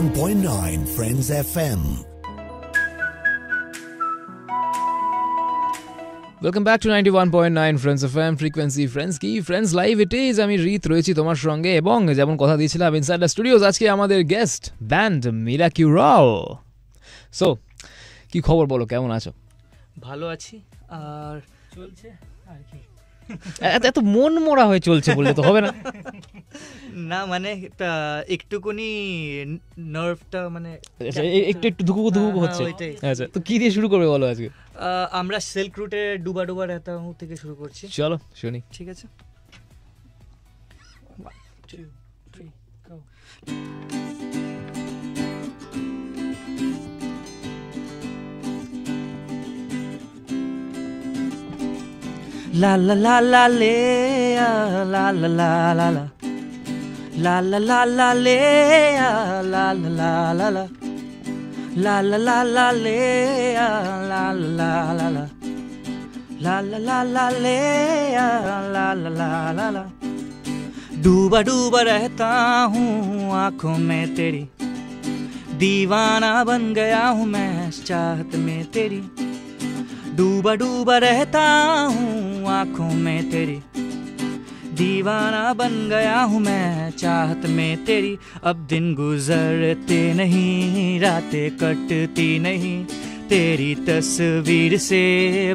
91.9 Friends FM. Welcome back to 91.9 friends FM frequency friends কি friends live it is. আমি রিত রয়েছি তোমার সঙ্গে এবং যেমন কথা দিয়েছিলাম ইনসাইড দ্য স্টুডিওস আজকে আমাদের গেস্ট ব্যান্ড মিরাকিউরাল। সো কি খবর বলো, কেমন আছো? ভালো আছি আর চলছে আর কি। এত মন মোড়া হয়ে চলছে বললে তো হবে না। না মানে একটুকুনি নার্ভটা মানে একটু একটু ধুকু ধুকু হচ্ছে। আচ্ছা তো কি দিয়ে শুরু করবে বলো আজকে? আমরা সিল্ক রুটে ডুবা ডুবা রেহতা হুঁ থেকে শুরু করছি। চলো শুনি। ঠিক আছে। 1 2 3 গো। La la la la le la la la la la la la la la le la la la la la la la la la le la la la la la la la la la le la la la la la डूबा डूबा रहता हूँ आँखों में तेरी, दीवाना बन गया हूँ मैं चाहत में तेरी, डूबा डूबा रहता हूँ आँखों में तेरी, दीवाना बन गया हूँ मैं चाहत में तेरी। अब दिन गुजरते नहीं रातें कटती नहीं, तेरी तस्वीर से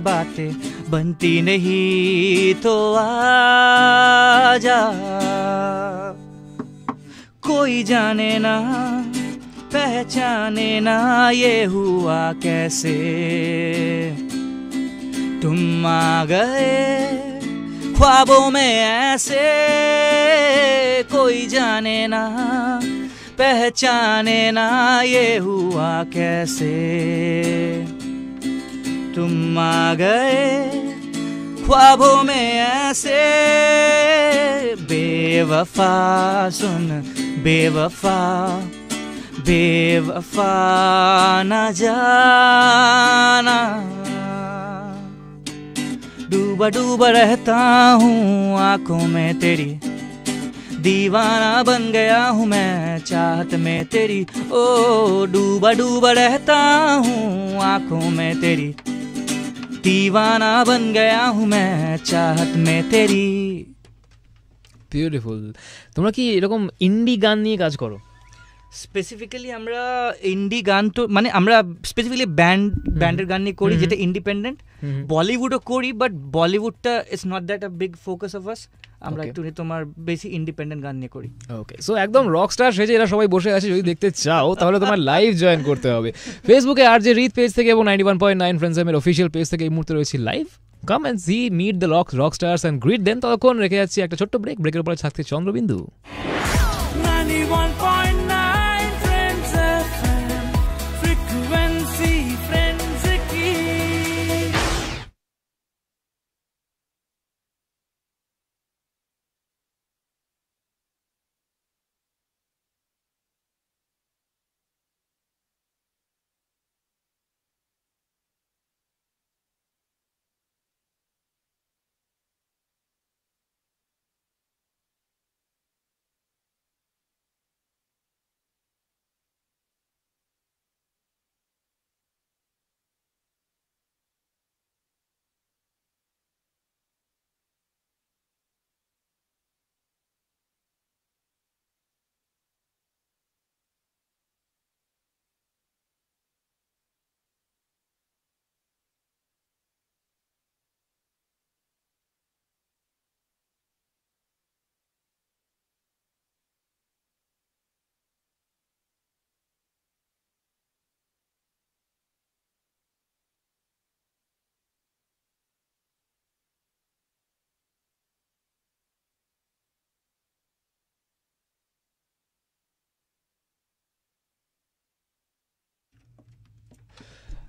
बातें बनती नहीं, तो आजा कोई जाने ना पहचाने ना ये हुआ कैसे, तुम आ गए ख्वाबों में ऐसे, कोई जाने ना पहचाने ना ये हुआ कैसे, तुम आ गए ख्वाबों में ऐसे, बेवफा सुन बेवफा बेवफा न जाना, डूबा डूबा रहता हूँ आँखों में तेरी, दीवाना बन गया हूँ मैं चाहत में तेरी, ओ डूबा डूबा रहता हूँ आँखों में तेरी, दीवाना बन गया हूँ मैं चाहत में तेरी। বিউটিফুল। তোমরা কি এরকম ইন্ডি গান নিয়ে কাজ করো? স্পেসিফিক্যালি আমরা ইন্ডি গান তো মানে আমরা স্পেসিফিক্যালি ব্যান্ডের গান নিয়ে করি যেটা ইন্ডিপেন্ডেন্ট। বলিউডও করি বাট বলিউডটা is not that a big focus of us, আমরা একটু তোমার বেশি ইন্ডিপেন্ডেন্ট গান নিয়ে করি। ওকে, সো একদম রকস্টার সেজে এরা সবাই বসে আছে, যদি দেখতে চাও তাহলে তোমার লাইভ জয়েন করতে হবে ফেসবুকে আর যে রিত পেজ থেকে এবং 91.9 ফ্রেন্ডস এর অফিসিয়াল পেজ থেকে এই মুহূর্তে রয়েছে live. Come and see meet the rock stars and greet then. ততক্ষণ রেখে যাচ্ছি একটা ছোট্ট ব্রেকের উপরে থাকছে Chandrabindu. 91.9 Friends FM frequency friends की।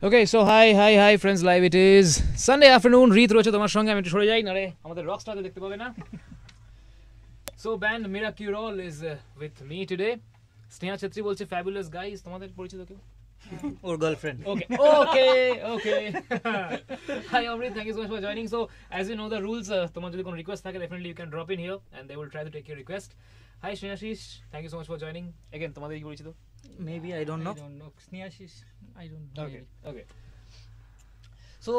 Okay, so hi friends live it is Sunday afternoon. Rit রয়েছে তোমার সঙ্গে, আমি একটু সরে যাই, নারে আমাদের রকস্টারদের দেখতে পাবে না। So band Miracural is with me today. Sneha Chhetri বলছে ফ্যাবুলাস গাইস, তোমাদের পরিচিত কেউ? ওর girlfriend. Okay. Hi Amrit, thank you so much for joining. So as you know the rules, তোমার যদি কোনো রিকোয়েস্ট থাকে definitely you can drop in here and they will try to take your request. Hi Shreyashish, thank you so much for joining. Again তোমাদের কি পরিচিত? Maybe, I don't know. I don't know. Sneashish, I don't know. Okay okay so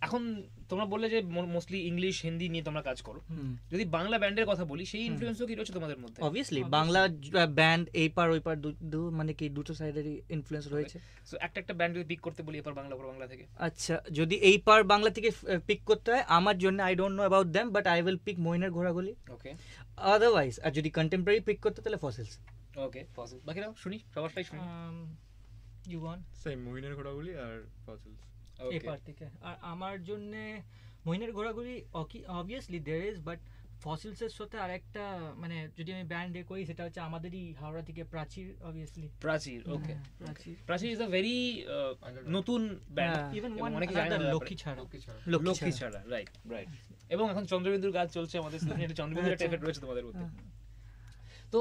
এখন তোমরা বললে যে mostly English Hindi নিয়ে তোমরা কাজ করো, যদি বাংলা ব্যান্ডের কথা বলি সেই ইনফ্লুয়েন্সও কি রয়েছে তোমাদের মধ্যে? Obviously, বাংলা ব্যান্ড এই পার ওই পার মানে কি দুটো সাইডেরই ইনফ্লুয়েন্স রয়েছে। সো একটা ব্যান্ড যদি পিক করতে বলি এপার বাংলা ওপার বাংলা থেকে, আচ্ছা যদি এই পার বাংলা থেকে পিক করতে হয় আমার জন্য, I don't know about them but I will pick Mohiner Ghoraguli. Okay otherwise আর যদি কন্টেম্পোরারি পিক করতে তাহলে ফসিলস। ওকে ফসিল, বাকিরা শুনি, সবারটাই শুনি। You want? Same Mohiner Ghoraguli আর ফসিলস। এই পার থেকে। আর আমার জন্য Mohiner Ghoraguli obviously there is, but ফসিলসের সাথে আরেকটা মানে যদি আমি ব্যান্ড করি সেটা হচ্ছে আমাদেরই হাওড়া থেকে প্রাচীর, অবভিয়াসলি প্রাচীর। ওকে প্রাচীর প্রাচীর ইজ আ ভেরি নতুন ব্যান্ড, ইভেন অনেকে জানে না লক্ষ্মী ছাড়া লক্ষ্মী ছাড়া, রাইট রাইট। এবং এখন চন্দ্রবিন্দুর কাজ চলছে আমাদের, এটা চন্দ্রবিন্দুর একটা এফেক্ট রয়েছে তোমাদের মধ্যে। তো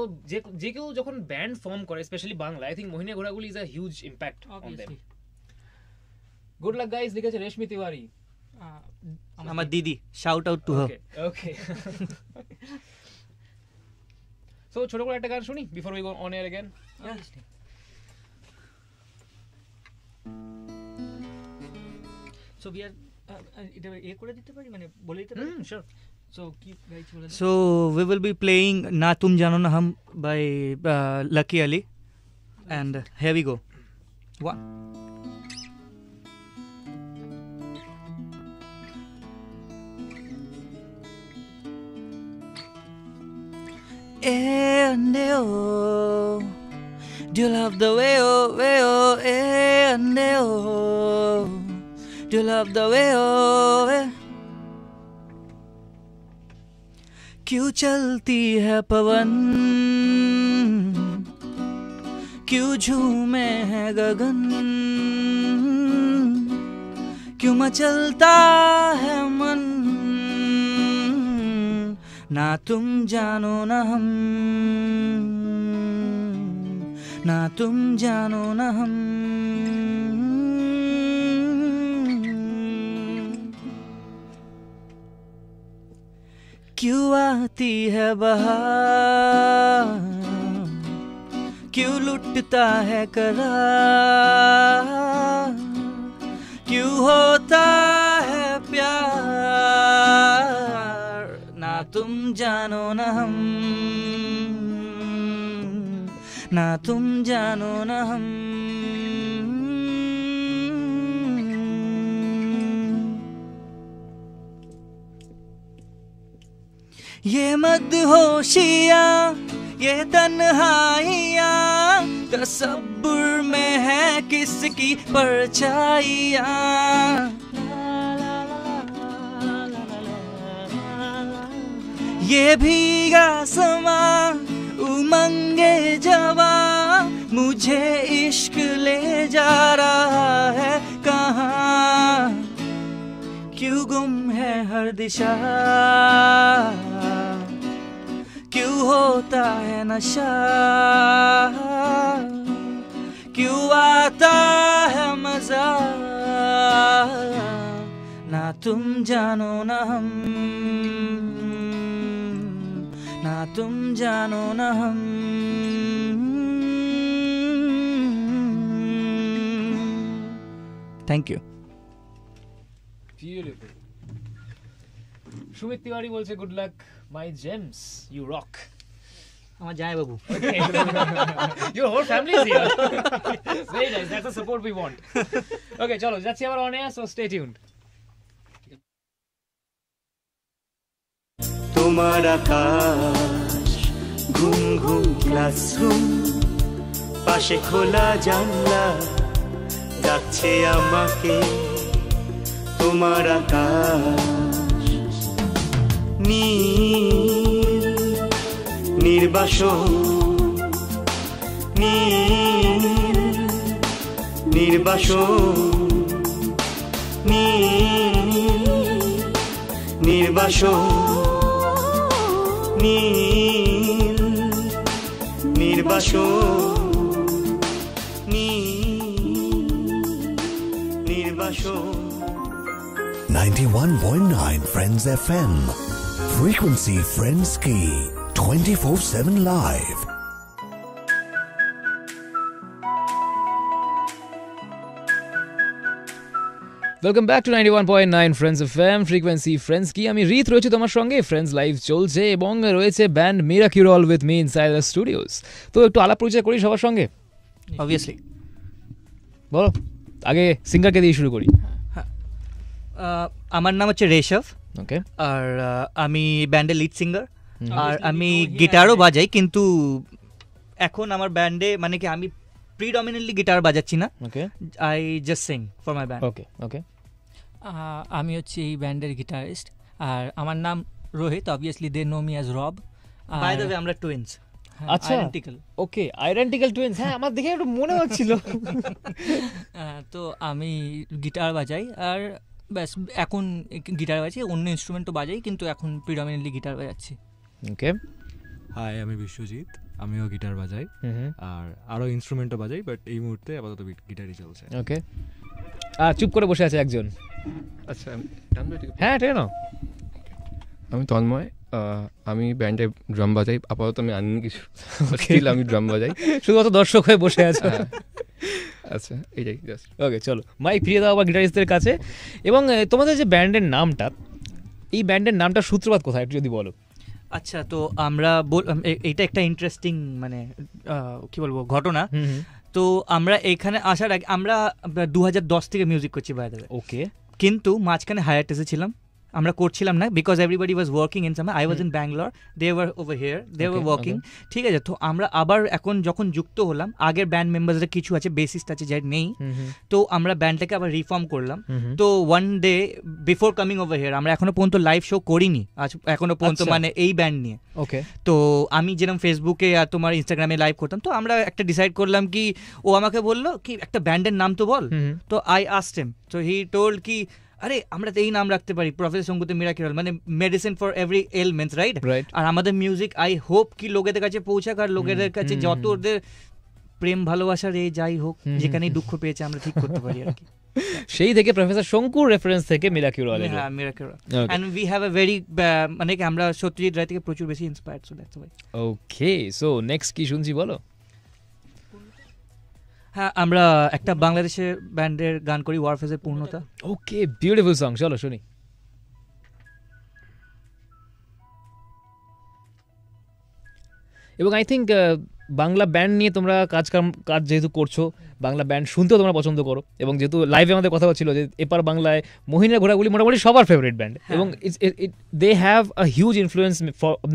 যে কেউ যখন ব্যান্ড ফর্ম করে specially Bangla, I think Mohini Ghoraguli is a huge impact on them. Good luck guys লিখেছে রেশমি তিওয়ারি, আমার দিদি, shout out to her. Okay so ছোট করে একটা গান শুনি before we go on air again. So we are এটা করে দিতে পারি, মানে বলে দিতে পারি। শিওর। সো কি গাইছি বলে? So we will be playing Na Tum Jano Na Hum by Lucky Ali, and here we go. One. And oh, do you love the way oh, and oh, do you love the way oh, क्यों चलती है पवन, क्यों झूमे है गगन, क्यों मचलता है मन, ना तुम जानो ना हम, ना तुम जानो ना हम। क्यों आती है बहार, क्यों लुटता है करार, क्यों होता है प्यार, ना तुम जानो ना हम, ना तुम जानो ना हम। ये मदहोशियाँ, ये तन्हाइयाँ, तसब्बुर में है किसकी परछाइयाँ, ये भीगा समा उमंगे जवा, मुझे इश्क ले जा रहा है कहाँ, क्यों गुम है हर दिशा, क्यों होता है नशा, क्यों आता है मजा, ना तुम जानो ना हम, ना तुम जानो ना हम। Thank you. Beautiful. Sumit Tiwari বলছে good luck my gems, you rock. আমার জামাই বাবু। Your whole family is here. Very nice. That's the support we want. Okay, চলো যাচ্ছি আবার on air, so stay tuned. তোমার আকাশ ঘুম ঘুম ক্লাসরুম, পাশে খোলা জানলা ডাকছে আমাকে, তোমার আকাশ নীল নির্বাসন, নীল নির্বাসন, নীল নির্বাসন, নীল নির্বাসন, নীল নির্বাসন। 91.9 Friends FM. Frequency Friends Key. 24/7 live. Welcome back to 91.9 friends FM frequency friends কি আমি রিত রয়েছে তোমার সঙ্গে ফ্রেন্ডস লাইভ চলছে এবং রয়েছে band Miracural with me inside the studios তো একটু আলাপ পরিচয় করি সবার সঙ্গে অবভিয়াসলি বলো আগে সিঙ্গারকে দিয়ে শুরু করি আমার নাম হচ্ছে রেশভ ওকে আর আমি ব্যান্ডের লিড সিঙ্গার আর আমি গিটারও বাজাই কিন্তু এখন আমার ব্যান্ডে মানে কি আমি প্রিডমিনেন্টলি গিটার বাজাচ্ছি না okay I just sing for my band okay okay আমি হচ্ছে এই ব্যান্ডের গিটারিস্ট আর আমার নাম Rohit obviously they know me as Rob by the way আমরা টুইনস আচ্ছা আইডেন্টিক্যাল ওকে আইডেন্টিক্যাল টুইনস হ্যাঁ আমার দেখে একটু মনে হচ্ছিল তো আমি গিটার বাজাই আর ব্যাস এখন গিটার বাজাই অন্য ইনস্ট্রুমেন্টও বাজাই কিন্তু এখন প্রিডমিনেন্টলি গিটার বাজাচ্ছি ওকে হাই আমি বিশ্বজিৎ আমিও গিটার বাজাই আর আরও ইনস্ট্রুমেন্টও বাজাই বাট এই মুহূর্তে আপাতত গিটারই চলছে ওকে আর চুপ করে বসে আছে একজন আচ্ছা ঠিক আছে। হ্যাঁ ঠিক না আমি তন্ময় আমি ব্যান্ডে ড্রাম বাজাই আপাতত আমি আনি কিছু স্টিল আমি ড্রাম বাজাই শুধুমাত্র দর্শক হয়ে বসে আছে হ্যাঁ। আচ্ছা এইটাই জাস্ট ওকে চলো মাইক ফিরিয়ে দাও আবার গিটারিস্টদের কাছে এবং তোমাদের যে ব্যান্ডের নামটা এই ব্যান্ডের নামটা সূত্রপাত কোথায় একটু যদি বলো আচ্ছা তো আমরা এইটা একটা ইন্টারেস্টিং মানে কি বলবো ঘটনা তো আমরা এখানে আসার আগে আমরা 2010 থেকে মিউজিক করছি বাই দ্য ওয়ে ওকে কিন্তু মাঝখানে হায়াটেসে ছিলাম আমরা করছিলাম না because everybody was working in some I was in Bangalore they were over here they were working ঠিক আছে তো আমরা আবার এখন যখন যুক্ত হলাম আগের ব্যান্ড মেম্বার্সরা কিছু আছে বেসিস্ট আছে যাই নেই তো আমরা ব্যান্ডটাকে আবার রিফর্ম করলাম তো one day before coming over here আমরা এখনো পর্যন্ত লাইভ শো করিনি আজ এখনো পর্যন্ত মানে এই ব্যান্ড নিয়ে ওকে তো আমি যেরকম ফেসবুকে আর তোমার ইনস্টাগ্রামে লাইভ করতাম তো আমরা একটা ডিসাইড করলাম কি ও আমাকে বললো কি একটা ব্যান্ডের নাম তো বল তো আই আস্কড হিম তো হি টোল্ড কি আরে আমরা তো এই নাম রাখতে পারি প্রফেসর সঙ্গীতে মিরাকিউরল মানে medicine for every elements right আর আমাদের মিউজিক আই হোপ কি লোকেদের কাছে পৌঁছাক আর লোকেদের কাছে যত ওদের প্রেম ভালোবাসার এই যাই হোক যেখানেই দুঃখ পেয়েছে আমরা ঠিক করতে পারি আর কি সেই থেকে প্রফেসর শঙ্কুর রেফারেন্স থেকে মিরাকিউরল হ্যাঁ Miracural and we have a very মানে কি আমরা সত্যজিৎ রায় থেকে প্রচুর বেশি inspired so that's why okay so next কি শুনছি বলো হ্যাঁ আমরা একটা বাংলাদেশের ব্যান্ডের গান করি ওয়ারফেজের পূর্ণতা ওকে বিউটিফুল সং চলো শুনি এবং আই থিঙ্ক বাংলা ব্যান্ড নিয়ে তোমরা কাজ যেহেতু করছো বাংলা ব্যান্ড শুনতেও তোমরা পছন্দ করো এবং যেহেতু লাইভে আমাদের কথা হচ্ছিল যে এপার বাংলায় মোহিনীর ঘোড়াগুলি মোটামুটি সবার ফেভারিট ব্যান্ড এবং they have a huge influence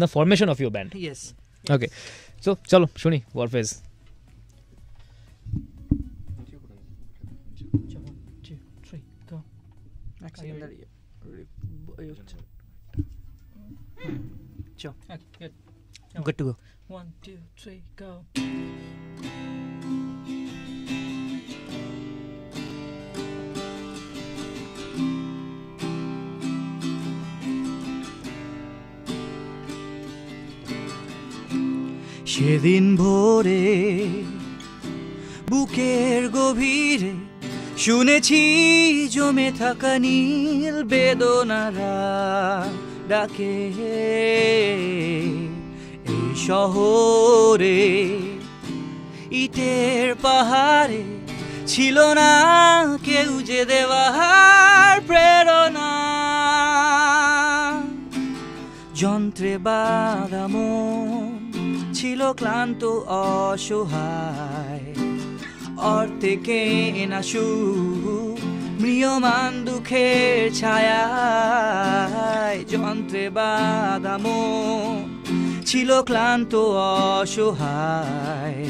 the formation of your band yes okay so চলো শুনি Warfaze Good to go. 1 2 3 go সেদিন ভোরে বুকের গভীরে শুনেছি জমে থাকা নীল বেদনারা ডাকে এই শহরে ইটের পাহাড়ে ছিল না কেউ যে দেওয়ার প্রেরণা যন্ত্রে বাঁধা মন ছিল ক্লান্ত অসহায় অর্থে কেনা সুখ ম্রিয়মান দুঃখের ছায়ায় যন্ত্রে বাঁধা মন ছিল ক্লান্ত অসহায়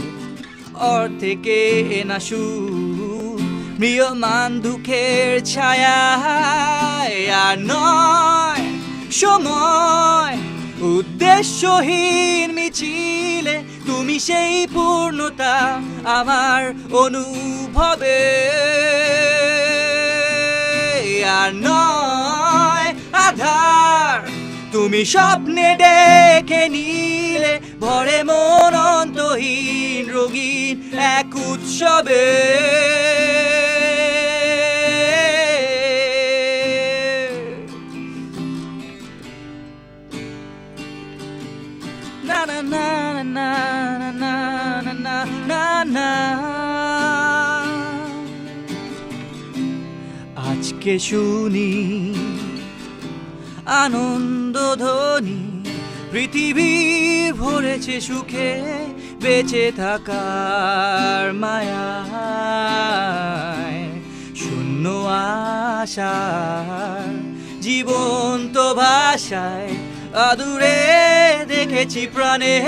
অর্থে কেনা সুখ ম্রিয়মান দুঃখের ছায়ায় আর নয় সময় উদ্দেশ্যহীন মিছিলে তুমি সেই পূর্ণতা আমার অনুভবে আর নয় আধার তুমি স্বপ্নে ডেকে নিলে ভরে মন অন্তহীন রোগীর এক উৎসবে na na na na na na na na na আজ চারিদিকে শুনি আনন্দ ধ্বনি, পৃথিবী ভরেছে সুখে বেঁচে থাকার মায়ায়, শূন্য আশার জীবন্ত ভাষায় আদুরে দেখেছি প্রাণের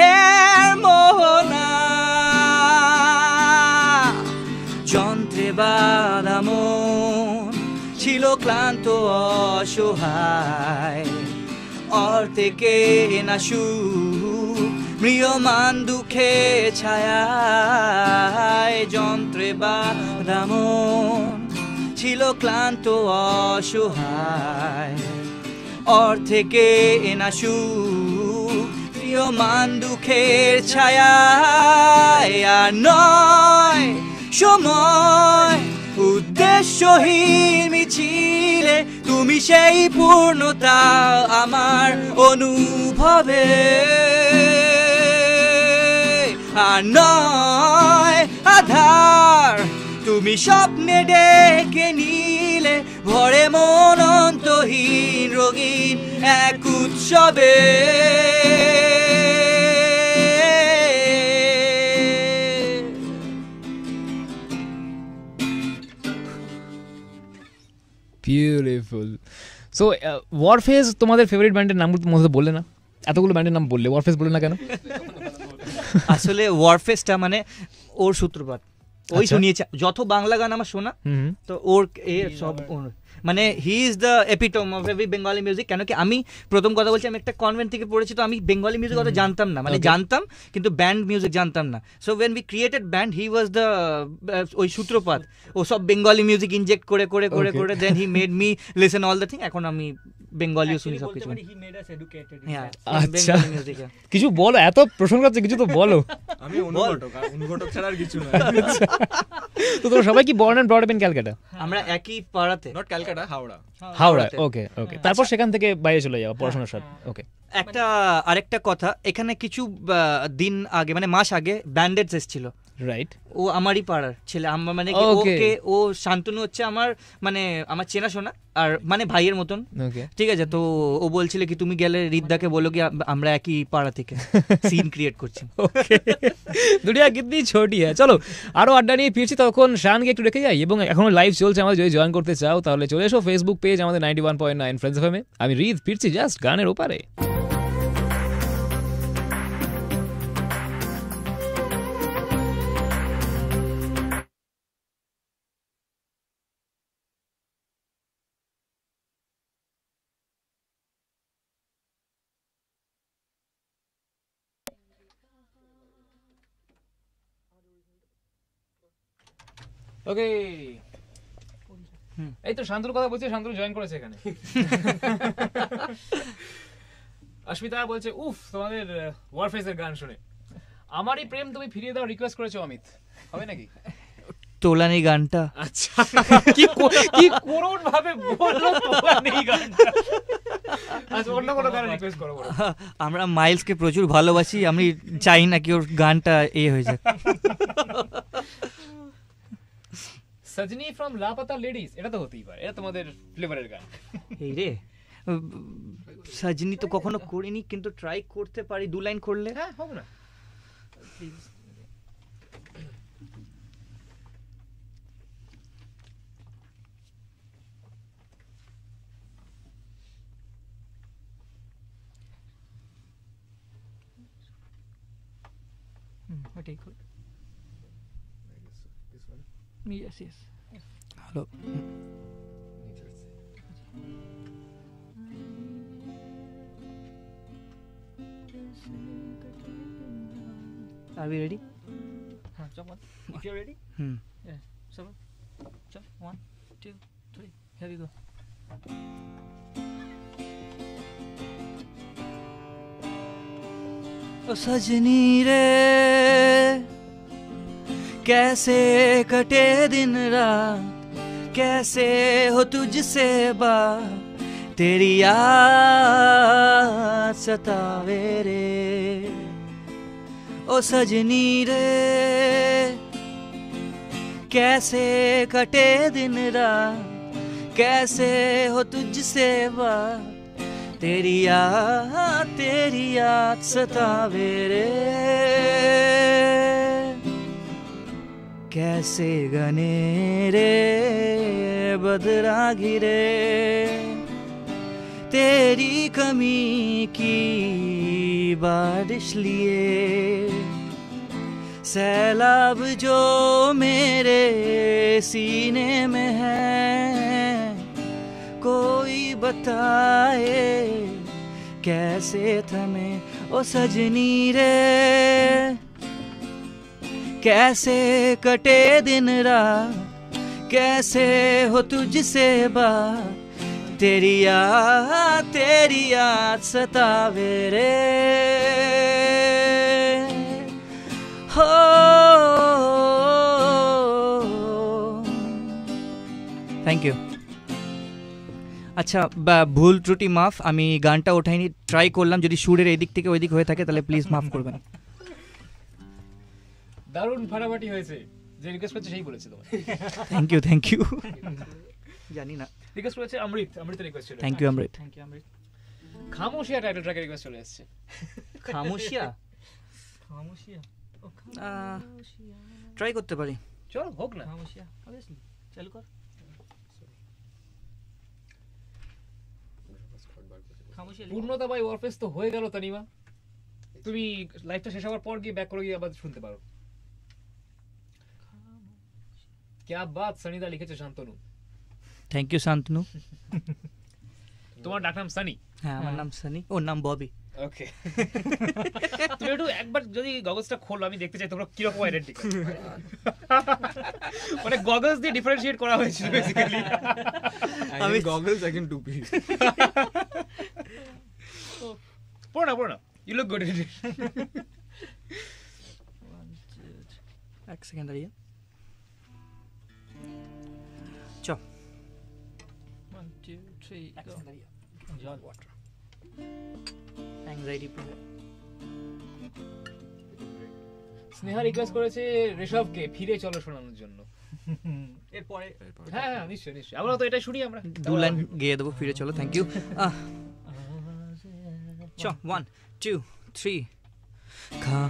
মোহনা, যন্ত্রে বাঁধা মন ছিল ক্লান্ত অসহায়, অর্থে না সুখ মৃয়মান দুঃখে ছায়ায়, যন্ত্রে বাঁধা মন ছিল ক্লান্ত অসহায়, অর্থে না সুখ প্রিয়মান দুঃখের ছায়ায়, আর নয় সময় উদ্দেশ্যহীন মিছিলে তুমি সেই পূর্ণতা আমার অনুভবে, আর নয় আধার তুমি স্বপ্নে ডেকে নিলে ভরে মন অন্তহীন রঙিন এক উৎসবে। বিউটিফুল। সো ওয়ারফেজ তোমাদের ফেভারিট ব্যান্ডের নামগুলো মধ্যে বললে না, এতগুলো ব্যান্ডের নাম বললে, ওয়ারফেজ বললে না কেন? আসলে ওয়ারফেস্টটা মানে ওর সূত্রপাত, ওই শুনিয়েছে যত বাংলা গান আমার শোনা, তো ওর সব মানে he is the epitome of every Bengali music. কেন কি আমি প্রথম কথা বলছি, আমি একটা কনভেন্ট থেকে পড়েছি, তো আমি বেঙ্গলি মিউজিক অত জানতাম না, মানে জানতাম কিন্তু ব্যান্ড মিউজিক জানতাম না। So when we created band he was the ওই সূত্রপাত, ও সব বেঙ্গলি মিউজিক ইনজেক্ট করে করে করে করে then he made me listen all the thing. এখন আমি বেঙ্গলিও শুনি সব কিছু। আচ্ছা কিছু বলো, এত প্রসঙ্গ আছে, কিছু তো বলো। আমি অনুঘটক ছাড়া আর কিছু না। তো তোমরা সবাই কি born and brought up in Calcutta? আমরা একই পাড়াতে। Not Calcutta, Howrah. Howrah, okay okay. তারপর সেখান থেকে বাইরে চলে যাও পড়াশোনার সাথে, ওকে। একটা আরেকটা কথা, এখানে কিছু দিন আগে মানে মাস আগে ব্যান্ডেডস এসেছিল, রাইট? ও আমারই পাড়ার ছেলে, আমার মানে ওকে ও শান্তনু হচ্ছে আমার মানে আমার চেনাশোনা আর মানে ভাইয়ের মতন, ঠিক আছে? তো ও বলছিল কি তুমি গেলে রিদ্দাকে বলো কি আমরা একই পাড়া থেকে সিন ক্রিয়েট করছি। ওকে, দুনিয়া কিতনি ছোটি হ্যাঁ। চলো আরো আড্ডা নিয়ে ফিরছি, তখন শানকে একটু রেখে যাই। এবং এখনো লাইভ চলছে, আমাদের যদি জয়েন করতে চাও তাহলে চলে এসো ফেসবুক পেজ আমাদের 91.9 ফ্রেন্ডস এফএম-এ। আমি রিদ ফিরছি জাস্ট গানের ওপারে। ওকে, এই তো শান্তনুর কথা বলছি, শান্তনু জয়েন করেছে এখানে। অস্মিতা বলছে উফ তোমাদের ওয়ারফেজের গান শুনে আমারই প্রেম তুমি ফিরিয়ে দাও রিকোয়েস্ট করেছো অমিত, হবে নাকি? তোলানি গানটা। আচ্ছা, কি করুণ ভাবে বললো তোলানি গানটা। আচ্ছা অন্য কোনো গান রিকোয়েস্ট করো। আমরা মাইলসকে প্রচুর ভালোবাসি, আমি চাই না কি ওর গানটা হয়ে যায়। সজনী ফ্রম লাপাতা লেডিস, এটা তো হতেই পারে, এটা তোমাদের ফ্লেভারের গান। এই রে সজনী তো কখনো করিনি, কিন্তু ট্রাই করতে পারি, 2 লাইন করলে। হ্যাঁ হবে না প্লিজ। ওটাই কর। Yes, yes. Hello. Are we ready? Someone. If you're ready. Yeah. 7. 1, 2, 3. Here we go. ओ सजनी रे कैसे कटे दिन रात, कैसे हो तुझसे बात, तेरी याद सतावे रे। ओ सजनी रे कैसे कटे दिन रात, कैसे हो तुझसे बात, तेरी याद सतावे रे। कैसे गने रे बदरा घिरे, तेरी कमी की बारिश लिए। सैलाब जो मेरे सीने में है, कोई बताए कैसे थमे ओ सजनी रे। कैसे कटे दिन रात, कैसे हो तुझसे बात, तेरी याद सतावे रे। हो थैंक यू। আচ্ছা ভুল ত্রুটি মাফ, আমি গানটা ওঠাইনি, ট্রাই করলাম, যদি সুরের এই দিক থেকে ওই দিক হয়ে থাকে তাহলে প্লিজ মাফ করবেন। দারুণ ফাটাফাটি হয়েছে, যে রিকোয়েস্ট করছে সেই বলেছে তোমার। থ্যাংক ইউ জানি না রিকোয়েস্ট করেছে অমৃতের রিকোয়েস্ট ছিল। Thank you Amrit. Khamoshiyan title ট্র্যাকের রিকোয়েস্ট চলে আসছে। খামোশিয়া ট্রাই করতে পারি, চল হোক না। খামোশিয়া অবভিয়াসলি চালু কর। খামোশিয়া পূর্ণতা বাই ওয়ারফেস তো হয়ে গেল তানিমা, তুমি লাইভটা শেষ হওয়ার পর গিয়ে ব্যাক করে গিয়ে আবার শুনতে পারো। क्या बात সনিদা লিখেছে শান্তনু। Thank you Shantanu. তোমার ডাক নাম সানি? হ্যাঁ আমার নাম সানি, ওর নাম ববি। ওকে তুমি একটু একবার যদি গগলসটা খোলো, আমি দেখতে চাই তোমরা কি রকম আইডেন্টি করো। মানে গগলস দিয়ে ডিফারেন্সিয়েট করা হয়েছিল বেসিক্যালি। আমি গগলস এখন টুপি। পড়ো না ইউ লুক গুড। এক সেকেন্ড দাঁড়িয়ে চ। 1 2 3 go জল water anxiety play. Sneha request করেছে ঋষভকে ফিরে চলো শোনানোর জন্য। এরপরে হ্যাঁ নিশ্চয়ই আমরা তো এটাই শুনি, আমরা দু লাইন গেয়ে দেবো ফিরে চলো। Thank you. চ 1 2 3 খা।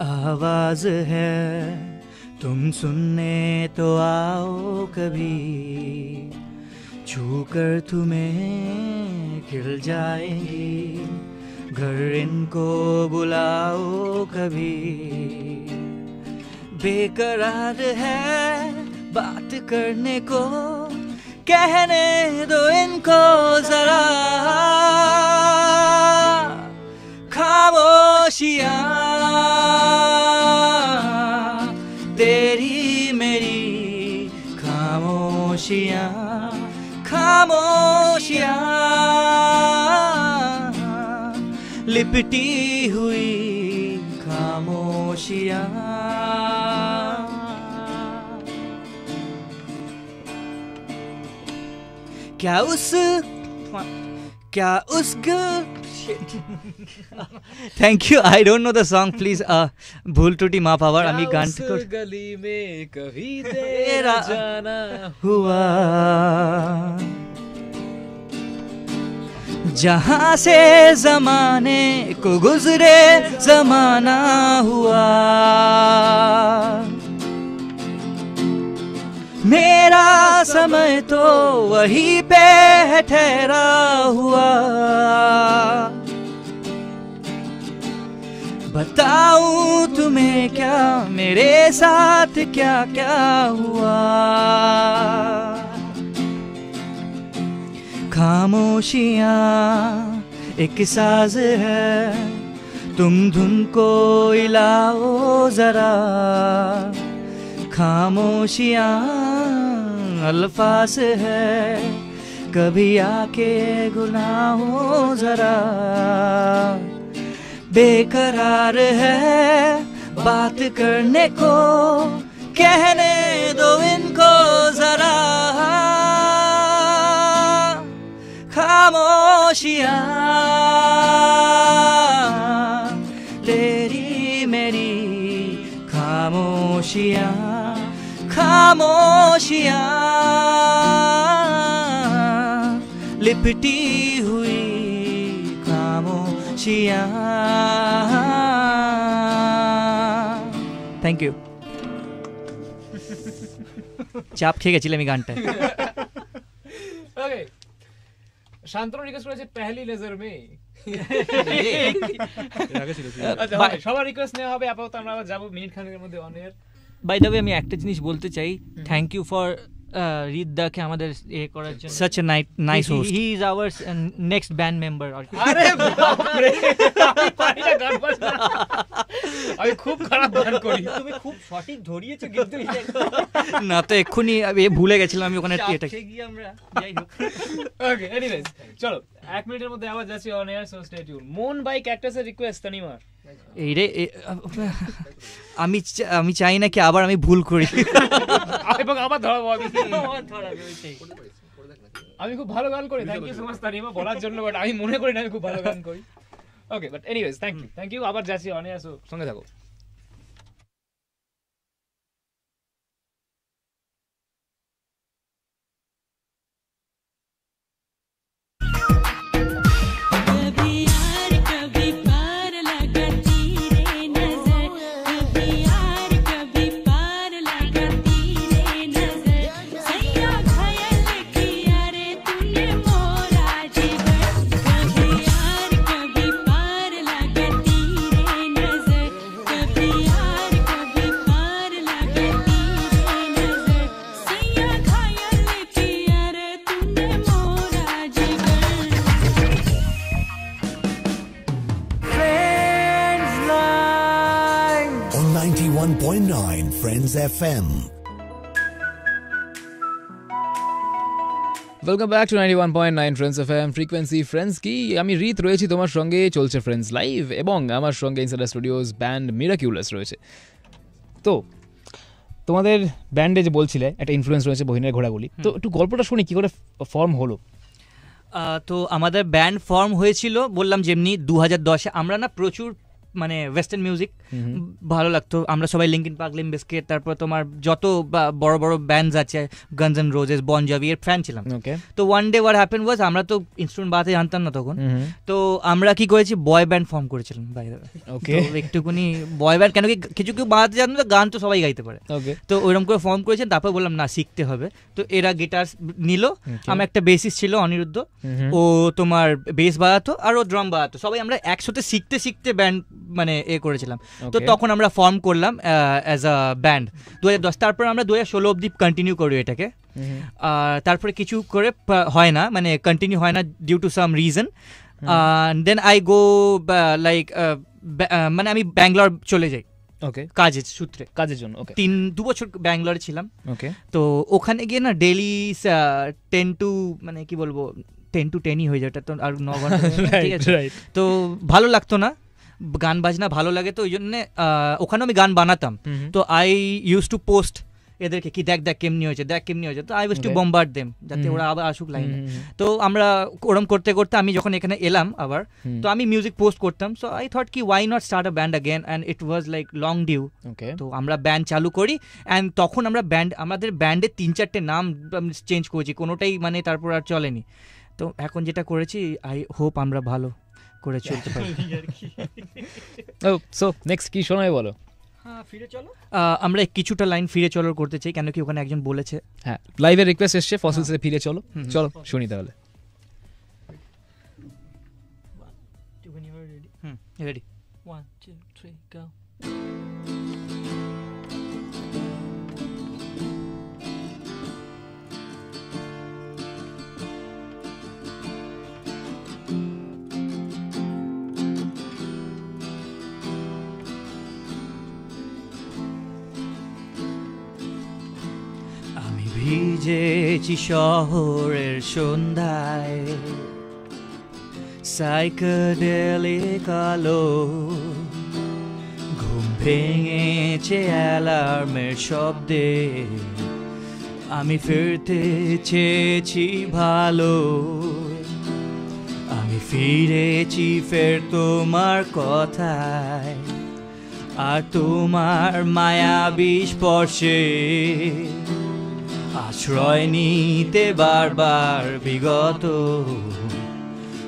आवाज है तुम सुनने तो आओ कभी, छूकर तुम्हें खिल जाएंगी, घर इनको बुलाओ कभी। बेकरार है बात करने को, कहने दो इनको जरा। खामोशियाँ तेरी मेरी, खामोशियाँ लिपटी हुई खामोशियाँ। क्या उसका thank you. I don't know the song, please भूल त्रुटि माफ आवर। আমি গানটা गली में कभी तेरा जाना हुआ, जहां से जमाने को गुजरे जमाना हुआ, मेरा समय तो वहीं पे है ठहरा हुआ। बताऊं तुम्हें क्या मेरे साथ क्या क्या हुआ। खामोशियाँ एक साज है, तुम धुन को हिलाओ जरा। खामोशियाँ अल्फाज है, कभी आके गुनाहो जरा। बेकरार है बात करने को, कहने दो इनको जरा। खामोशियाँ तेरी खामोशियाँ खामोशियाँ लिपटी हुई खामोशियाँ। Thank you. চাপ খেয়ে গেছিলাম এই গানটা। ওকে, শান্তনু রিকোয়েস্ট করেছে পেহলি নজর মে। আচ্ছা, Bye. সবার রিকোয়েস্ট নেওয়া হবে। আপাতত আমরা আবার যাবো মিনিট খানেকের মধ্যে on air. By the way আমি একটা জিনিস বলতে চাই, থ্যাংক ইউ ফর রিদ্দাকে আমাদের করার জন্য। Such a nice host. He is our next band member. আরে বাপরে, আমি পারি না গান বাজনা, আমি খুব খারাপ গান করি। তুমি খুব সঠিক ধরিয়েছো কিন্তু না তো এক্ষুনি ভুলে গেছিলাম আমি ওখানে এটা। গিয়ে আমরা যাই হোক। ওকে, এনিওয়েজ চলো 1 মিনিটের মধ্যে আবার যাচ্ছি on air, so stay tune. মন বাই ক্যাকটাসের রিকোয়েস্ট তানিমার। এই রে আমি চাই না কি আবার আমি ভুল করি এবং আবার ধরাবো আমি। আমি খুব ভালো গান করি, thank you so much Tanima বলার জন্য, বাট আমি মনে করি না আমি খুব ভালো গান করি। ওকে, বাট এনিওয়েজ থ্যাংক ইউ। আবার যাচ্ছি অন এয়ার, সো সঙ্গে থাকো। On 91.9 Friends FM. Welcome back to 91.9 friends FM frequency friends কি। আমি রিত রয়েছি তোমার সঙ্গে, চলছে ফ্রেন্ডস লাইভ, এবং আমার সঙ্গে ইনসাইডার স্টুডিওস ব্যান্ড মিরাকিউলাস রয়েছে। তো তোমাদের ব্যান্ডে যে বলছিলে একটা ইনফ্লুয়েন্স রয়েছে বহিনের ঘোড়াগুলি, তো একটু গল্পটা শুনি কি করে ফর্ম হলো। তো আমাদের ব্যান্ড ফর্ম হয়েছিল বললাম যেমনি 2010-এ। আমরা না প্রচুর মানে ওয়েস্টার্ন মিউজিক ভালো লাগতো, আমরা সবাই লিঙ্কিন পার্ক, লিম্প বিস্কিট, তারপর তোমার যত বড় বড় ব্যান্ডস আছে, গানস এন্ড রোজেস, বন জভি এর ফ্যান ছিলাম। তো ওয়ান ডে হোয়াট হ্যাপেন ওয়াজ, আমরা তো ইনস্ট্রুমেন্ট বাজাতে জানতাম না তখন, তো আমরা কি করেছি বয় ব্যান্ড ফর্ম করেছিলাম। ওকে, একটুকুনি বয় ব্যান্ড, কেন কি কিছু কেউ বাজাতে জানতো না, গান তো সবাই গাইতে পারে, তো ওইরকম করে ফর্ম করেছেন। তারপর বললাম না শিখতে হবে, তো এরা গিটার নিল, আমার একটা বেসিস ছিল অনিরুদ্ধ, ও তোমার বেস বাজাতো আর ও ড্রাম বাজাতো, সবাই আমরা একসাথে শিখতে শিখতে ব্যান্ড মানে এ করেছিলাম। তো তখন আমরা ফর্ম করলাম অ্যাজ আ ব্যান্ড 2010। তারপর আমরা 2016 অবধি কন্টিনিউ করি এটাকে। তারপরে কিছু করে হয় না, মানে কন্টিনিউ হয় না due to some reason. Then I go like মানে আমি ব্যাঙ্গালোর চলে যাই কাজের সূত্রে, কাজের জন্য। 2 বছর ব্যাঙ্গালোরে ছিলাম। তো ওখানে গিয়ে না ডেইলি 10 to মানে কি বলবো 10 to 10ই হয়ে যায়, তো আর 9 ঘন্টা, ঠিক আছে। তো ভালো লাগতো না, গান বাজনা ভালো লাগে, তো ওই জন্য ওখানে আমি গান বানাতাম। তো আই ইউজ টু পোস্ট এদেরকে কি দেখ কেমনি হয়েছে, তো আই ইউজ টু বম্বার্ড দেম যাতে ওরা আবার আসুক লাইনে। তো আমরা ওরম করতে করতে আমি যখন এখানে এলাম আবার, তো আমি মিউজিক পোস্ট করতাম। সো আই থট কি why not start a band again, and it was like long due. তো আমরা ব্যান্ড চালু করি, অ্যান্ড তখন আমরা আমাদের ব্যান্ডের 3-4টে নাম চেঞ্জ করেছি, কোনোটাই মানে তারপর আর চলেনি। তো এখন যেটা করেছি আই হোপ আমরা ভালো করে চলতে পারি। সো নেক্সট কি শোনাই বলো। ফিরে চলো, আমরা কিছুটা লাইন ফিরে চলো করতে চাই, কেন কি ওখানে একজন বলেছে। হ্যাঁ, লাইভের রিকোয়েস্ট এসছে ফসিলসে ফিরে চলো। চলো শুনি তাহলে। Ready, 1 2 3 go. ভিজেছি শহরের সন্ধ্যায়, সাইকেডেলিক আলো, ঘুম ভেঙেছে অ্যালার্মের শব্দে, আমি ফিরতে চেয়েছি ভালো, আমি ফিরেছি ফের তোমার কথায়, আর তোমার মায়াবী স্পর্শে আশ্রয় নিতে বারবার বিগত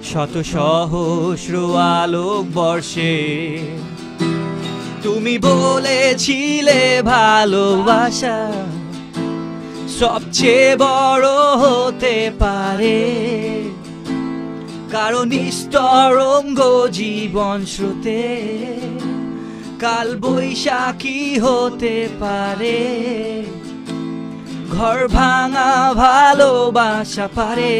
শত সহস্র আলোক বর্ষে তুমি বলেছিলে ভালোবাসা সবচেয়ে বড় হতে পারে, কারণ নিস্তরঙ্গ জীবন স্রোতে কাল বৈশাখী হতে পারে, ঘর ভাঙা ভালোবাসা পারে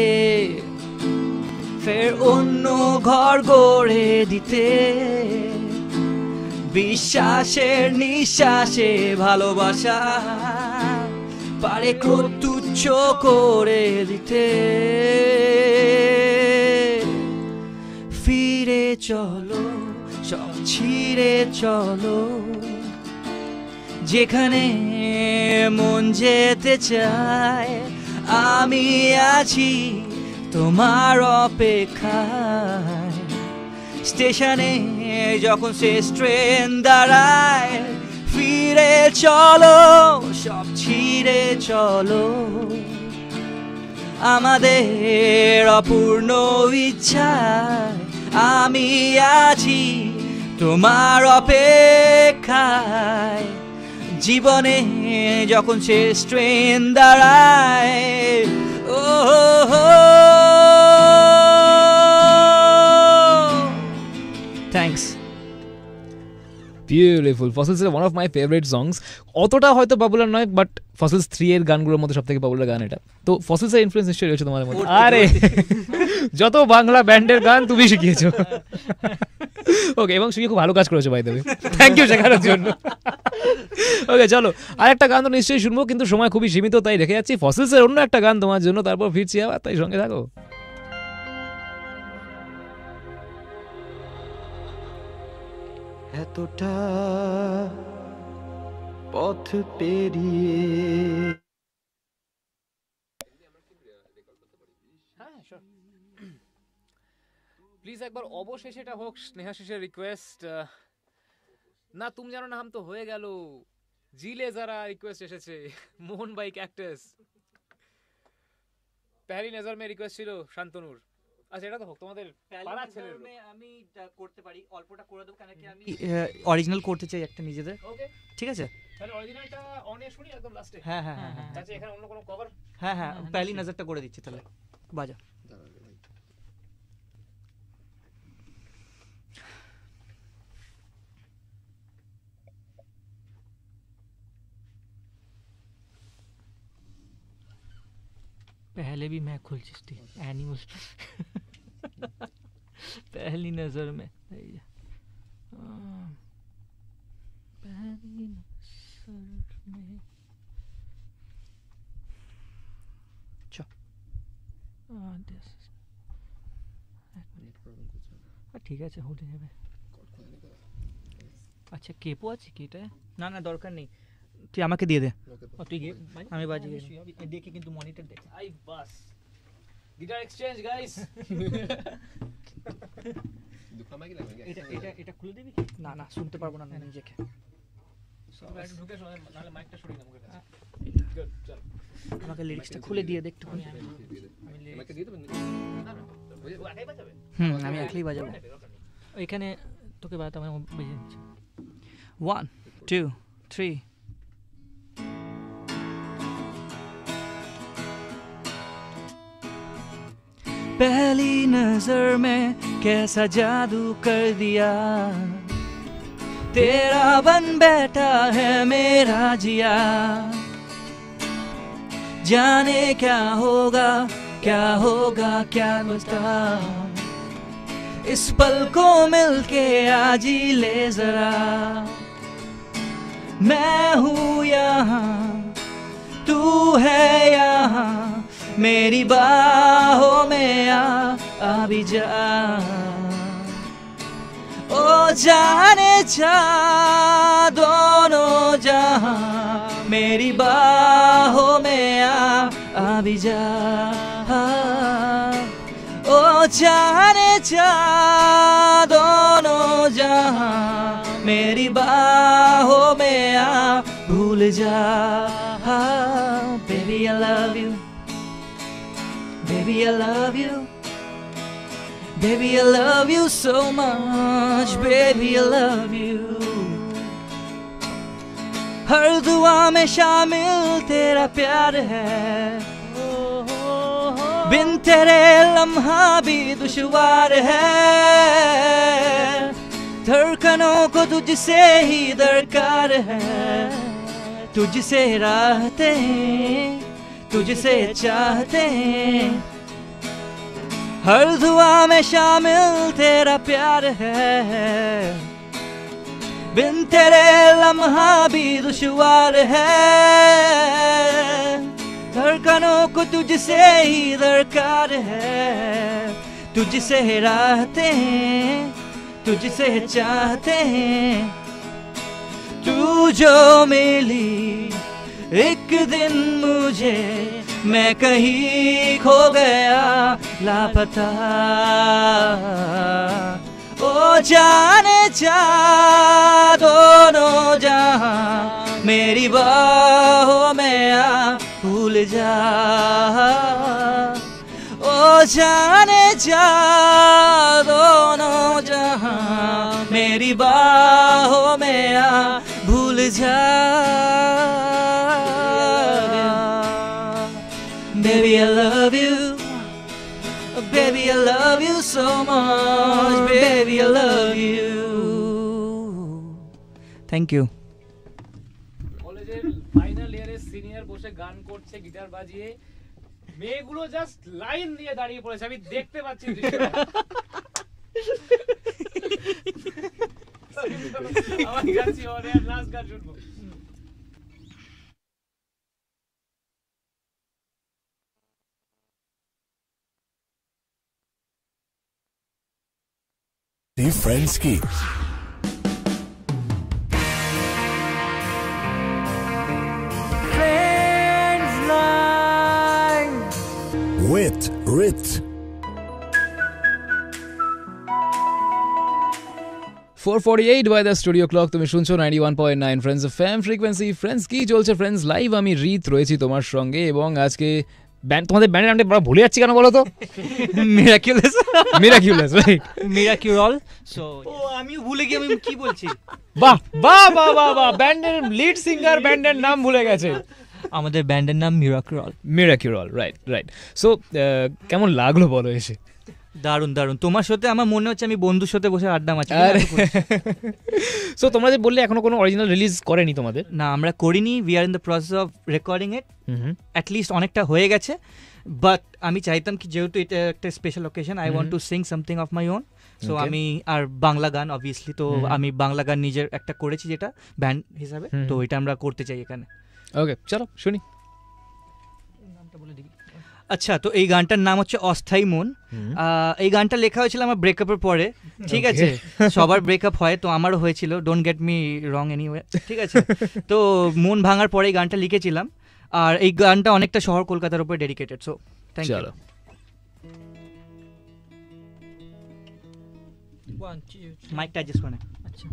ফের অন্য ঘর গড়ে দিতে, বিশ্বাসের নিঃশ্বাসে ভালোবাসা পারে ক্রোধ তুচ্ছ করে দিতে। ফিরে চলো সব ছিঁড়ে চলো, যেখানে মন যেতে চায় আমি আছি তোমার অপেক্ষায়। স্টেশনে যখন শেষ ট্রেন দাঁড়ায় ফিরে চলো সব ছিঁড়ে চলো, আমাদের অপূর্ণ ইচ্ছায় আমি আছি তোমার অপেক্ষায়। জীবনে যখন শেষ ট্রেন দাঁড়ায় ও thanks. Beautiful. Fossils is one of my favourite songs. অতটা হয়তো পপুলার নয়, বাট ফসিলস 3 এর গানগুলোর মধ্যে সবথেকে পপুলার গান এটা। তো ফসিলসের ইনফ্লুয়েন্স নিশ্চয়ই রয়েছে তোমাদের মধ্যে। আরে যত বাংলা ব্যান্ডের গান তুমি শিখিয়েছো। ওকে, এবং শিখে খুব ভালো কাজ করেছো by the way, thank you শেখানোর জন্য। ওকে চলো, আর একটা গান তো নিশ্চয়ই শুনবো, কিন্তু সময় খুবই সীমিত, তাই রেখে যাচ্ছি ফসিলসের অন্য একটা গান তোমার জন্য, তারপর ফিরছি আবার, তাই সঙ্গে থাকো। এতটা পথ পেরিয়ে প্লিজ একবার অবশেষে এটা হোক স্নেহাশিসের রিকোয়েস্ট। না তুমি জানো না হাম তো হয়ে গেল, জিলে যারা রিকোয়েস্ট এসেছে, মোহন বাই ক্যাকটাস। পেহলি নজর মে রিকোয়েস্ট ছিল শান্তনুর। আচ্ছা এটা তো হোক তোমাদের পাড়ার ছেলের। আমি করতে পারি, অল্পটা করে দেবো, কারণ কি আমি অরিজিনাল করতে চাই একটা নিজেদের। ওকে ঠিক আছে, তাহলে অরিজিনালটা অনে শুনি একদম লাস্টে। হ্যাঁ হ্যাঁ হ্যাঁ হ্যাঁ, আচ্ছা এখানে অন্য কোনো কভার? হ্যাঁ হ্যাঁ পেহলি নজরটা করে দিচ্ছি, তাহলে বাজা। पहले भी मैं खुल चिश्ती एनिमल पहली नजर में पहली नजर में ঠিক আছে হয়ে যাবে। আচ্ছা কেপো আছে কি এটা? না না দরকার নেই, তুই আমাকে দিয়ে দে, তুই আমি বাজিয়ে দেখি, কিন্তু মনিটর দেখ। I bus guitar exchange guys. এটা এটা এটা খুলে দিবি? না না শুনতে পারবো না নিজেকে। ঢুকে নাহলে মাইকটা সরিয়ে নাও মুখের কাছে। গুড চল, আমাকে লিরিক্সটা খুলে দিয়ে দে একটুখানি। আমাকে দিয়ে দেবেন? না না ও একাই বাজাবে? আমি একলাই বাজাবো। এখানে তোকে বাজাতে আমি বেজে দিচ্ছি। 1 2 3। पहली नजर में कैसा जादू कर दिया, तेरा बन बैठा है मेरा जिया। जाने क्या होगा क्या बता, इस पल को मिलके आज ही ले जरा। मैं हूँ यहाँ तू है यहाँ, मेरी बाहों में आ भी जा। ओ जाने जा दोनों जहां, मेरी बाहों में आ भी जा। ओ जाने जा दोनों जहां, मेरी बाहों में आ भूल जा baby I love you baby I love you baby I love you so much baby I love you हर दुआ में शामिल तेरा प्यार है बिन तेरे लम्हा भी दुश्वार है धड़कनों को तुझसे ही दरकार है तुझसे राहते हैं तुझसे चाहते हैं हर दुआ में शामिल तेरा प्यार है बिन तेरे लम्हा भी दुश्वार है धड़कनों को तुझसे ही दरकार है तुझसे राहते हैं तुझसे चाहते हैं तू जो मिली एक दिन मुझे मैं कहीं खो गया लापता ओ जाने जा दोनों जहां मेरी बाहों में आ भूल जा ओ जाने जा दोनों जहां मेरी बाहों में आ भूल जा baby I love you baby I love you so much baby I love you thank you কলেজের ফাইনাল ইয়ারে সিনিয়র বসে গান করছে গিটার বাজিয়ে মেয়েগুলো জাস্ট লাইন দিয়ে দাঁড়িয়ে পড়েছে আমি দেখতে পাচ্ছি দৃশ্যটা আমার যাচ্ছি ওদের লাস্ট গান শুনবো Friends की Friends line with Rit 4:48 by the studio clock তুমি শুনছো 91.9 Friends FM frequency Friends কি চলছে Friends লাইভ আমি রিত রয়েছি তোমার সঙ্গে এবং আজকে ব্যান্ড তোমাদের ব্যান্ডের নামটা বড় ভুলে যাচ্ছি কেন বলো তো miraculous মিরাকিউলাস রাইট miraculous so ও আমিও ভুলে গিয়ে আমি কি বলছি বাহ বাহ বাহ বাহ বাহ ব্যান্ডের লিড সিঙ্গার ব্যান্ডের নাম ভুলে গেছে আমাদের ব্যান্ডের নাম মিরাকিউরাল রাইট সো কেমন লাগলো বলো এসে দারুণ দারুণ তোমার সাথে আমার মনে হচ্ছে আমি বন্ধুর সাথে বসে আড্ডা মারছি সো তোমরা যে বললে এখনো কোনো অরিজিনাল রিলিজ করেনি তোমাদের না আমরা করিনি we are in the process of recording it at least অনেকটা হয়ে গেছে বাট আমি চাইতাম কি যেহেতু এটা একটা special occasion I want to Singh something of my own so আমি আর বাংলা গান অবভিয়াসলি তো আমি বাংলা গান নিজের একটা করেছি যেটা ব্যান্ড হিসাবে তো এটা আমরা করতে চাই এখানে ওকে চলো শুনি আচ্ছা তো এই গানটার নাম হচ্ছে অস্থায়ী মন এই গানটা লেখা হয়েছিল আমার ব্রেকআপের পরে ঠিক আছে সবার ব্রেকআপ হয় তো আমারও হয়েছিল don't get me wrong anyway ঠিক আছে তো মন ভাঙার পরে এই গানটা লিখেছিলাম আর এই গানটা অনেকটা শহর কলকাতার উপর ডেডিকেটেড সো থ্যাংক ইউ মাইকটা অ্যাডজাস্ট করে আচ্ছা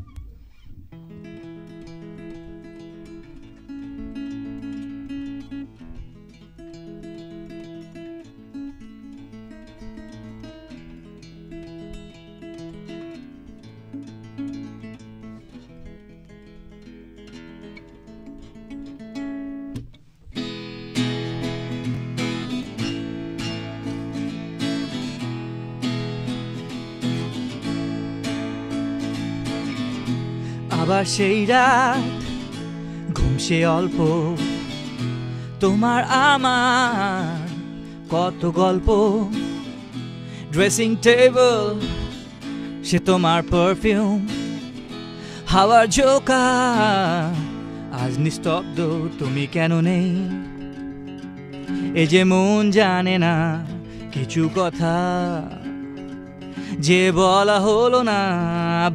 আবার সেই রাত ঘুম সে অল্প তোমার আমার কত গল্প ড্রেসিং টেবিল সে তোমার পারফিউম হাওয়ার ঝোঁকা আজ নিস্তব্ধ তুমি কেন নেই এ যে মন জানে না কিছু কথা যে বলা হলো না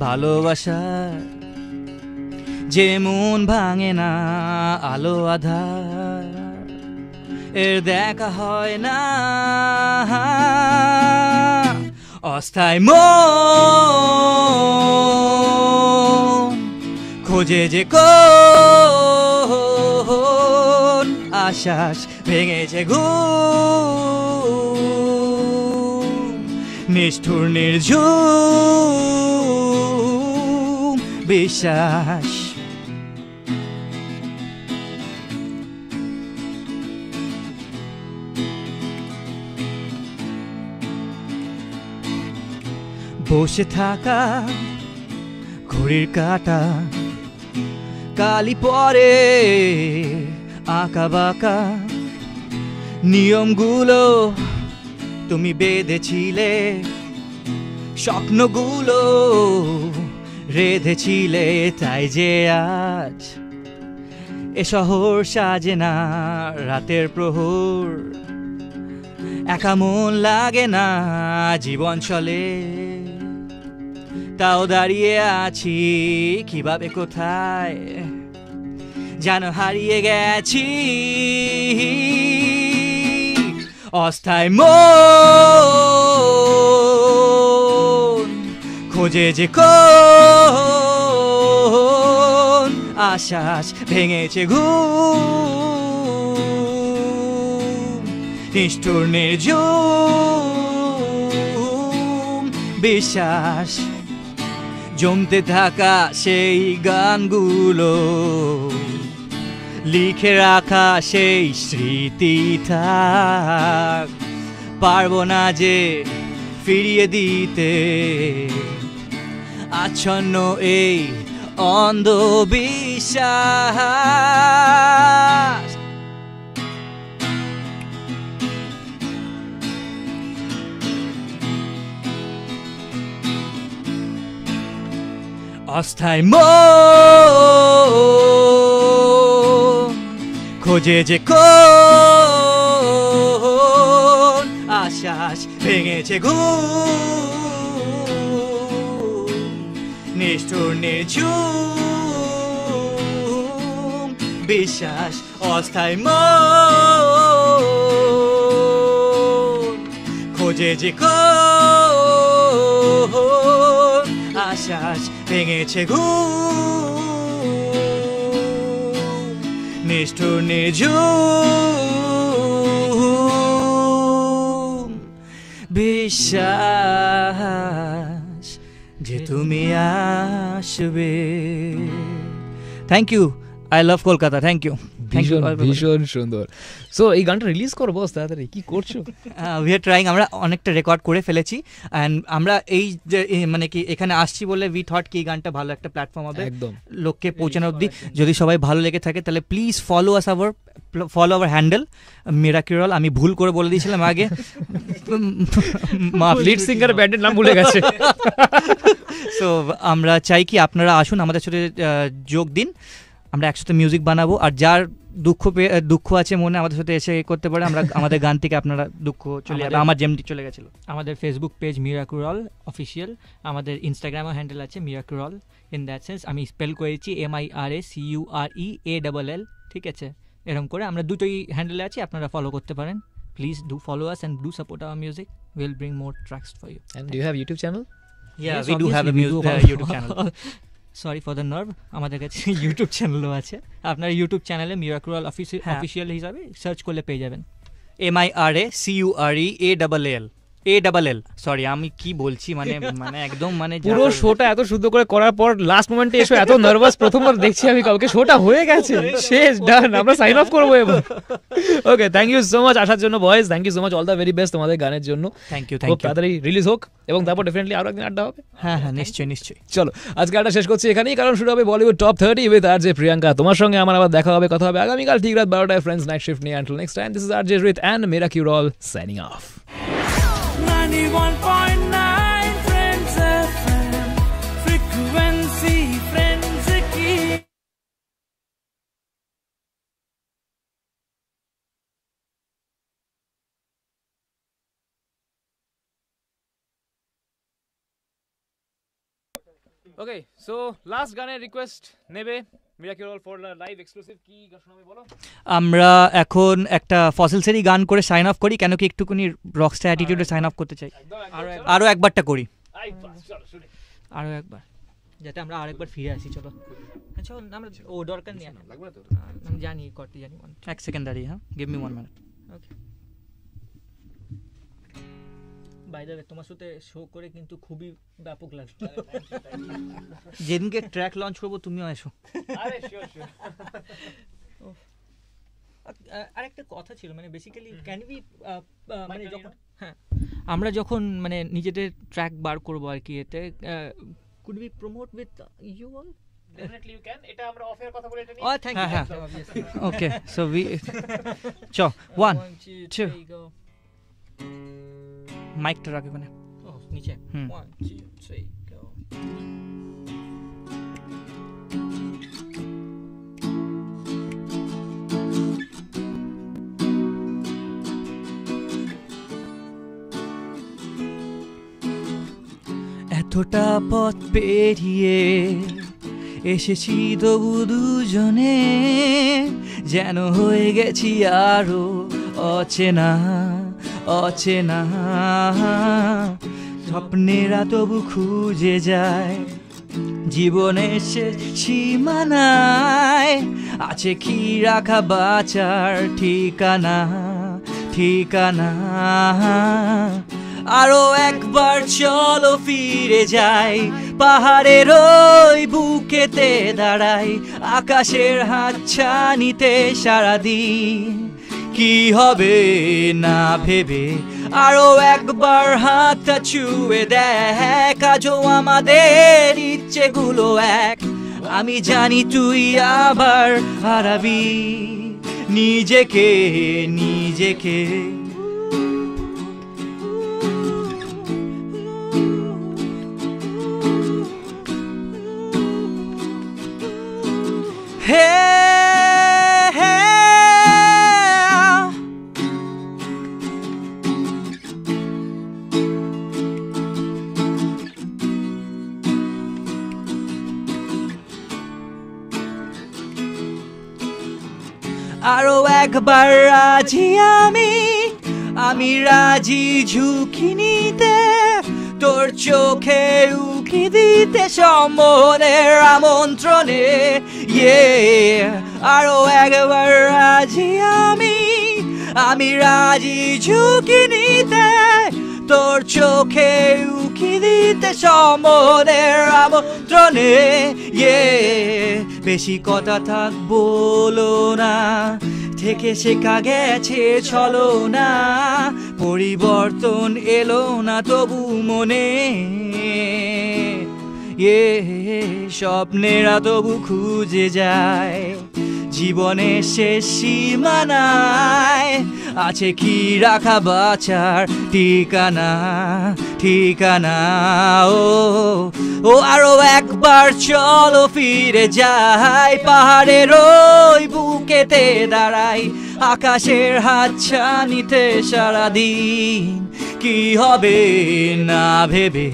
ভালোবাসা যে মন ভাঙে না আলো আধার এর দেখা হয় না অস্থায়ী মন খোঁজে যে কোন আশ্বাস ভেঙেছে ঘুম নিষ্ঠুর নির্ঝুম বিশ্বাস বসে থাকা ঘড়ির কাঁটা কালি পরে আঁকা বাঁকা নিয়মগুলো তুমি বেঁধেছিলে স্বপ্নগুলো রেঁধেছিলে তাই যে আজ এ শহর সাজে না রাতের প্রহর একা মন লাগে না জীবন চলে তাও দাঁড়িয়ে আছি কিভাবে কোথায় যেন হারিয়ে গেছি অস্থায় মন খোঁজে যে কোন আশ্বাস ভেঙেছে ঘুম নিষ্ঠুর নির্ঝুম বিশ্বাস জমতে থাকা সেই গানগুলো লিখে রাখা সেই স্মৃতি থাক পারবো না যে ফিরিয়ে দিতে আচ্ছন্ন এই অন্ধবিশ্বাস অস্থায় মন খোঁজে যে কোন আশ্বাস ভেঙেছে ঘুম নিষ্ঠুর নির্ঝুম বিশ্বাস অস্থায় মন খোঁজে যে কোন আশ্বাস ভেঙেছে ঘুম নিষ্ঠুর নির্ঝুম বিশ্বাস যে তুমি আসবে thank you I love Kolkata thank you ভীষণ ভীষণ সুন্দর সো এই গানটা রিলিজ করো বস তাড়াতাড়ি কি করছো উই আর ট্রাইং আমরা অনেকটা রেকর্ড করে ফেলেছি অ্যান্ড আমরা এই যে মানে কি এখানে আসছি বলে উই থট কি এই গানটা ভালো একটা প্ল্যাটফর্ম হবে একদম লোককে পৌঁছানো অবধি যদি সবাই ভালো লেগে থাকে তাহলে প্লিজ ফলো আওয়ার হ্যান্ডেল মিরাকিউরাল আমি ভুল করে বলে দিয়েছিলাম আগে লিড সিঙ্গার ব্যান্ডের নাম ভুলে গেছে সো আমরা চাই কি আপনারা আসুন আমাদের সাথে যোগ দিন আমরা একসাথে মিউজিক বানাবো আর যার দুঃখ আছে মনে আমাদের সাথে এসে করতে পারে আমরা আমাদের গান থেকে আপনারা দুঃখ চলে যাবে আমার যেমনি চলে গেছিল আমাদের ফেসবুক পেজ মিরাকুরাল অফিসিয়াল আমাদের ইনস্টাগ্রামও হ্যান্ডেল আছে মিরাকুরাল ইন দ্যাট সেন্স আমি স্পেল করেছি MIRACUREALL ঠিক আছে এরকম করে আমরা দুটোই হ্যান্ডেলে আছি আপনারা ফলো করতে পারেন please do follow us and do support our music will bring more tracks for you and do you have YouTube channel Yeah, we do have a YouTube channel. Sorry for the nerve আমাদের কাছে YouTube চ্যানেলও আছে আপনার YouTube চ্যানেলে মিরাকুরাল official হিসাবে search করলে পেয়ে যাবেন MIRACUREALL sorry আমি কি বলছি মানে একদম মানে পুরো শোটা এত শুদ্ধ করে করার পর লাস্ট মোমেন্টে এসে এত নার্ভাস প্রথমবার দেখছি আমি কাউকে শোটা হয়ে গেছে শেষ ডান আমরা সাইন অফ করবো এবার okay thank you so much আসার জন্য boys thank you so much all the very best তোমাদের গানের জন্য থ্যাংক ইউ খুব তাড়াতাড়ি রিলিজ হোক এবং তারপর ডেফিনেটলি আরো একদিন আড্ডা হবে হ্যাঁ নিশ্চয়ই চলো আজকে আড্ডা শেষ করছি এখানেই কারণ শুরু হবে Bollywood top 30 with RJ Priyanka তোমার সঙ্গে আমার আবার দেখা হবে কথা হবে আগামীকাল ঠিক রাত 12টায় ফ্রেন্ডস নাইট শিফট নিয়ে until next time this is RJ Rit and Miracural signing off 91.9 Friends FM frequency friends की ওকে সো লাস্ট গানের রিকোয়েস্ট নেবে মিরাকিউরাল ফর লাইভ এক্সক্লুসিভ কি গান শোনাবে বলো আমরা এখন একটা ফসিলসেরই গান করে সাইন অফ করি কেন কি একটুখানি রকস্টার অ্যাটিটিউডে সাইন অফ করতে চাই আরো একবারটা করি আরও একবার যাতে আমরা আরেকবার ফিরে আসি। চলো আচ্ছা আমরা ও দরকার নেই, আমি জানি করতে জানি। 1 সেকেন্ড দাঁড়িয়ে, হ্যাঁ give me 1 minute. Okay bye the way তোমার সাথে শো করে কিন্তু খুবই ব্যাপক লাগলো। যেদিনকে ট্র্যাক লঞ্চ করবো তুমিও এসো। আরে শিওর শিওর। আরেকটা কথা ছিল, মানে বেসিক্যালি ক্যান বি মানে যখন আমরা যখন মানে নিজেদের ট্র্যাক বার করবো আর কি, এতে could be promote with you all? Definitely you can. এটা আমরা অফ এর কথা বলে এটা নিয়ে। Oh, thank you. Okay, so we one, two. Mic টা রাখো ওখানে। ও নিচে। 1 2 3 go. এতটা পথ পেরিয়ে এসেছি তবু দুজনে, যেন হয়ে গেছি আরো অচেনা অচেনা। স্বপ্নেরা তবু খুঁজে যায় জীবনের শেষ সীমানায়, আছে কি রাখা বাঁচার ঠিকানা ঠিকানা। আরো একবার চলো ফিরে যাই, পাহাড়ের ওই বুকেতে দাঁড়াই, আকাশের হাতছানিতে সারাদিন কি হবে না ভেবে। আরো একবার হাতটা ছুঁয়ে দেখ, আজও আমাদের ইচ্ছেগুলো এক। আমি জানি তুই আবার হারাবি নিজেকে নিজেকে। আরো একবার রাজি আমি রাজি ঝুঁকি নিতে, তোর চোখে উকি দিতে সম্মোহনের আমন্ত্রণে। আরো একবার রাজি আমি রাজি ঝুঁকি নিতে, তোর চোখে উকি দিতে সম্মোহনের আমন্ত্রণে। বেশি কথা থাক বলো না, থেকে শেখা গেছে চলো না, পরিবর্তন এলো না তবু মনে। স্বপ্নেরা তবু খুঁজে যায় জীবনের শেষ সীমানায়, আছে কি রাখা বাঁচার ঠিকানা ঠিকানা। ও আরো একবার চলো ফিরে যাই, পাহাড়ের ওই বুকেতে দাঁড়াই, আকাশের হাতছানিতে সারাদিন কি হবে না ভেবে।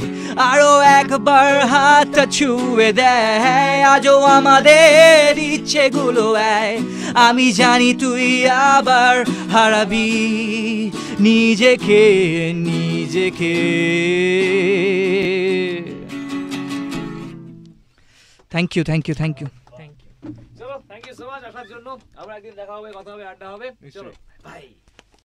আরো একবার হাতটা ছুঁয়ে দেয়, আজও আমাদের ইচ্ছেগুলো এক। আমি জানি তুই আবার হারাবি নিজেকে নিজেকে। Thank you thank you thank you thank you. চলো থ্যাংক ইউ সো মাচ আসার জন্য। আবার একদিন দেখা হবে, কথা হবে, আড্ডা হবে। চলো বাই।